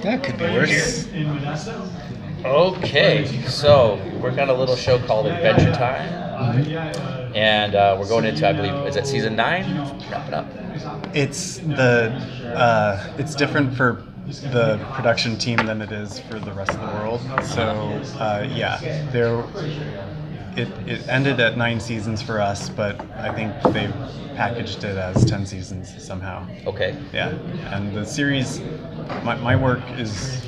That could be worse. Okay, so we're got a little show called Adventure Time, and we're going into, I believe, is it season 9? Wrapping up. It's different for the production team than it is for the rest of the world. So it ended at 9 seasons for us, but I think they've packaged it as 10 seasons somehow. Okay. Yeah, and the series, my work is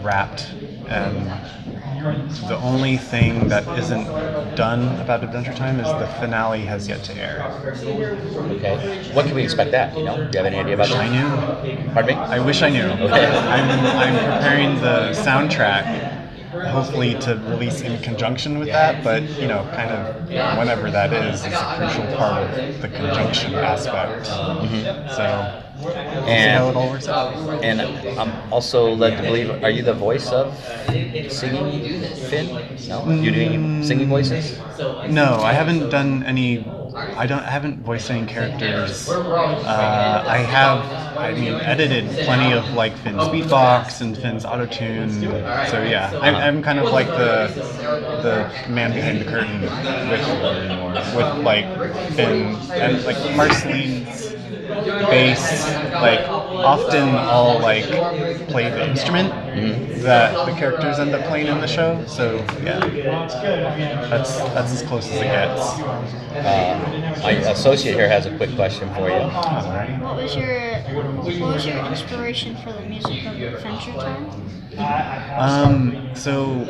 wrapped, and the only thing that isn't done about Adventure Time is the finale has yet to air. Okay. When can we expect that? Do you have any idea about that? I knew. Pardon me? I wish I knew. Okay. I'm preparing the soundtrack, hopefully to release in conjunction with that, but kind of whenever that is a crucial part of the conjunction aspect. So. And see how it all works out. And I'm also led to believe, are you the voice of singing Finn? No? You do any singing voices? No, I haven't done any. I haven't voiced any characters. I have edited plenty of like Finn's beatbox and Finn's autotune. So yeah, I'm kind of like the man behind the curtain with like Finn and like Marceline's bass. Like often I'll like play the instrument that the characters end up playing in the show. So yeah, that's as close as it gets. My associate here has a quick question for you. What was your inspiration for the music of Adventure Time? So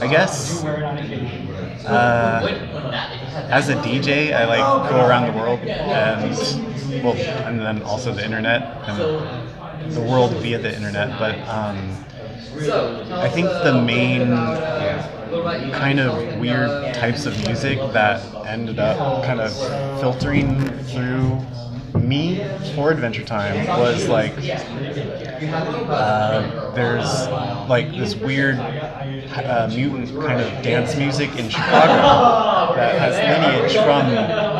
I guess as a DJ, I like go around the world and then also the internet and the world via the internet. But I think the main kind of weird types of music that ended up kind of filtering through me for Adventure Time was like there's like this weird mutant kind of dance music in Chicago that has lineage from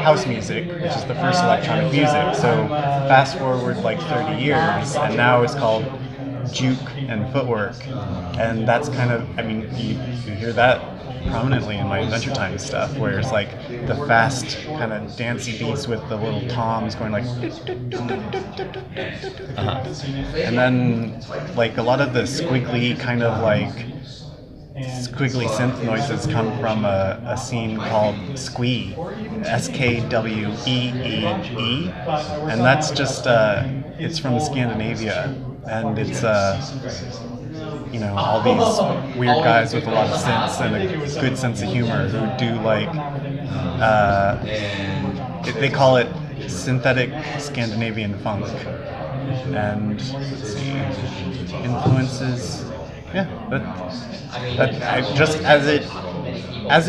house music, which is the first electronic music. So fast forward like 30 years, and now it's called juke and footwork, and that's kind of, you hear that prominently in my Adventure Time stuff, where it's like the fast kind of dancey beats with the little toms going like and then like a lot of the squiggly kind of like squiggly synth noises come from a scene called Squee, Skwee, and that's just it's from Scandinavia, and it's all these weird guys with a lot of sense and a good sense of humor who do like they call it synthetic Scandinavian funk, and let's see, influences. Yeah, but I just as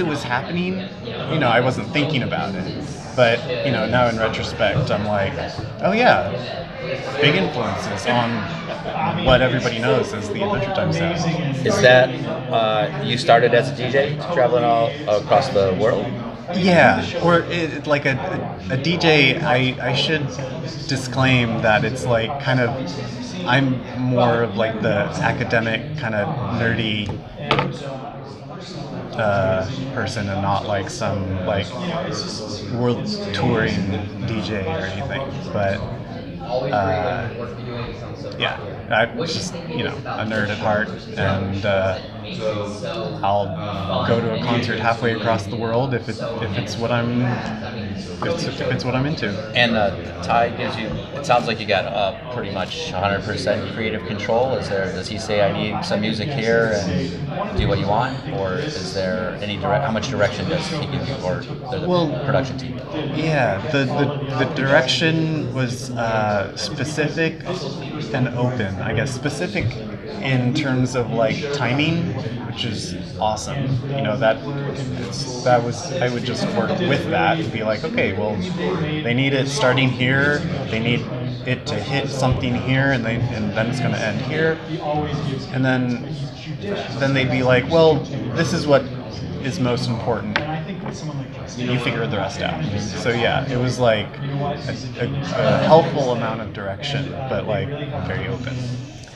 it was happening, I wasn't thinking about it. But now in retrospect, I'm like, oh yeah, big influences on what everybody knows as the Adventure Time sound. Is that you started as a DJ, traveling all across the world? Yeah, or like a DJ. I should disclaim that it's like kind of. I'm more of like the academic kind of nerdy person, and not like some like world touring DJ or anything. But yeah, I'm just a nerd at heart, and I'll go to a concert halfway across the world if it's what I'm into. And Ty gives you. It sounds like you got pretty much 100% creative control. Does he say I need some music here and do what you want, or is there any how much direction does he give you, or the production team? Yeah, the direction was specific and open. I guess specific in terms of like timing, which is awesome. I would just work with that and be like, okay, well, they need it starting here, they need it to hit something here, and then it's going to end here, and then they'd be like, well, this is what is most important. You figure the rest out. So yeah, it was like a helpful amount of direction, but like very open.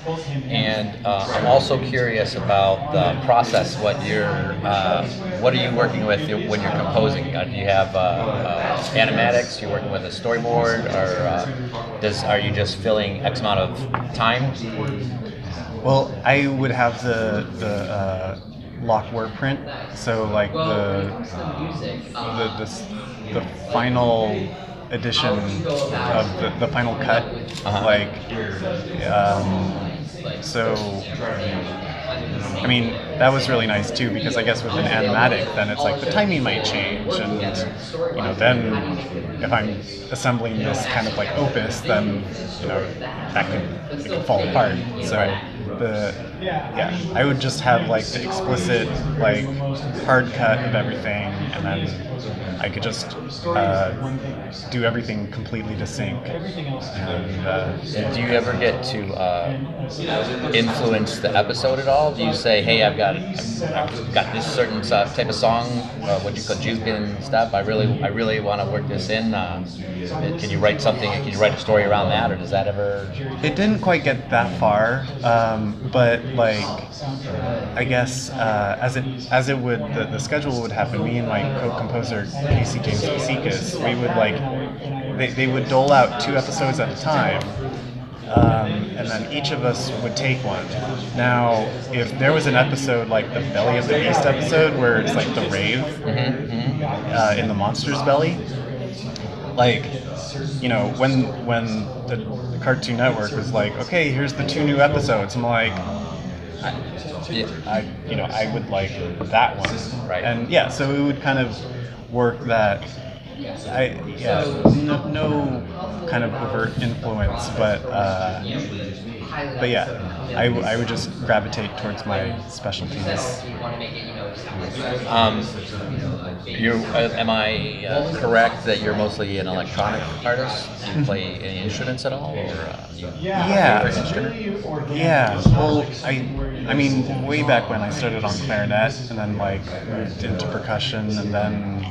And I'm also curious about the process. What are you working with when you're composing? Do you have animatics? You're working with a storyboard, or are you just filling X amount of time? Well, I would have the lock word print, so like the final edition of the final cut, like so. I mean, that was really nice too, because I guess with an animatic, then it's like the timing might change, and then if I'm assembling this kind of like opus, then it could fall apart. So I would just have like the explicit like hard cut of everything, and then I could just do everything completely to sync. And do you ever get to influence the episode at all? Do you say, "Hey, I've got this certain type of song, what you call juke and stuff. I really want to work this in. Can you write something? Can you write a story around that, or does that ever?" It didn't quite get that far, but like I guess as it would the schedule would happen. Me and my co-composer Casey James Pasikas, we would they would dole out 2 episodes at a time. And then each of us would take one. Now, if there was an episode like the Belly of the Beast episode, where it's like the rave in the monster's belly, like when the Cartoon Network was like, okay, here's the 2 new episodes, I'm like, I would like that one, right? And so it would kind of work that. No kind of overt influence, but I would just gravitate towards my specialties. Am I correct that you're mostly an electronic artist? Do you play any instruments at all, or do you have a favorite instrument? Yeah. Well, I mean, way back when I started on clarinet, and then like moved into percussion, and then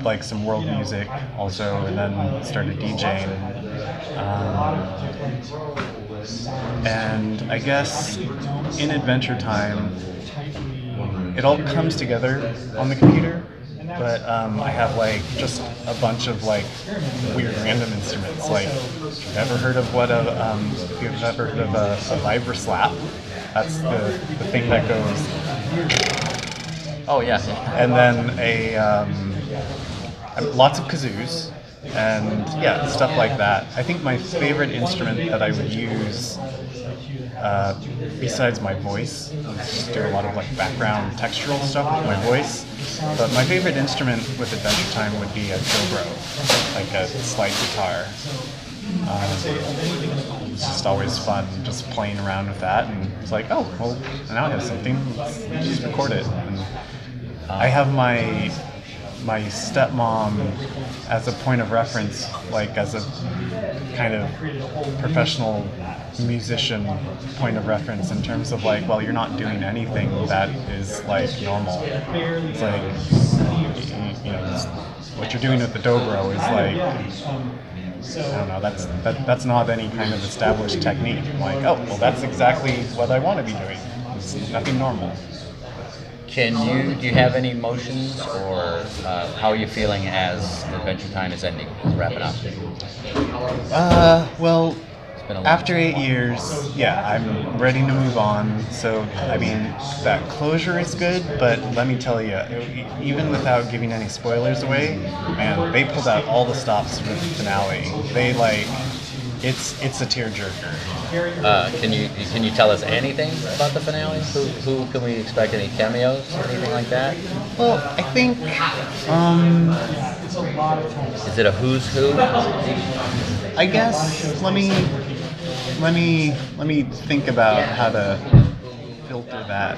like some world music also, and then started DJing. And I guess in Adventure Time, it all comes together on the computer, but I have like just a bunch of like weird random instruments. Like, if you've ever heard of a vibra slap, that's the thing that goes. Oh yeah. And then lots of kazoos and stuff like that. I think my favorite instrument that I would use, besides my voice, is do a lot of like background textural stuff with my voice. But my favorite instrument with Adventure Time would be a dobro, like a slide guitar. It's just always fun just playing around with that, and it's like, oh, well, now I have something, let's just record it. And I have my stepmom as a point of reference, like as a kind of professional musician point of reference, in terms of like, well, you're not doing anything that is like normal. It's like, what you're doing with the dobro is like, I don't know, that's not any kind of established technique. I'm like, oh, well, that's exactly what I want to be doing. It's nothing normal. Do you have any emotions, or how are you feeling as Adventure Time is ending, is wrapping up? Well, after 8 years, I'm ready to move on. So, I mean, that closure is good, but let me tell you, even without giving any spoilers away, man, they pulled out all the stops for the finale. They it's a tearjerker. Can you tell us anything about the finale? Who can we expect? Any cameos or anything like that? Well, I think is it a who's who? I guess let me think about how to filter that.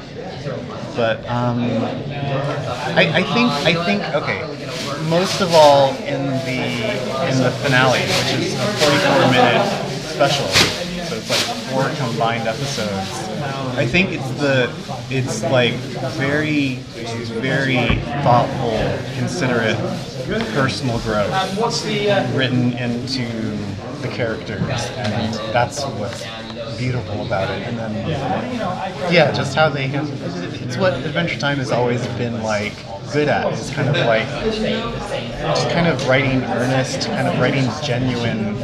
But I think okay. Most of all in the finale, which is a 44-minute special, so it's like 4 combined episodes. I think it's like very, very thoughtful, considerate, personal growth written into the characters, and that's what's beautiful about it. And then, yeah, just how they have, it's what Adventure Time has always been like good at. Is kind of like just kind of writing earnest, kind of writing genuine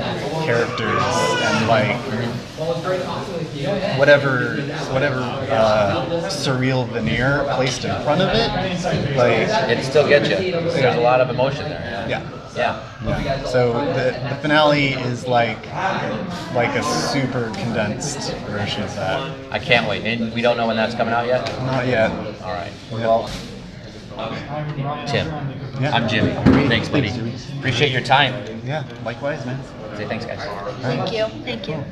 characters, and like whatever surreal veneer placed in front of it, like It still gets you. There's a lot of emotion there. yeah. Yeah. Yeah. So the finale is like a super condensed version of that. I can't wait. And we don't know when that's coming out yet? Not yet. All right. Yeah. Well, Tim, Yeah. I'm Jimmy. Thanks, buddy. Thanks, Jimmy. Appreciate your time. Yeah. Likewise, man. Say thanks, guys. Thank you. Thank you.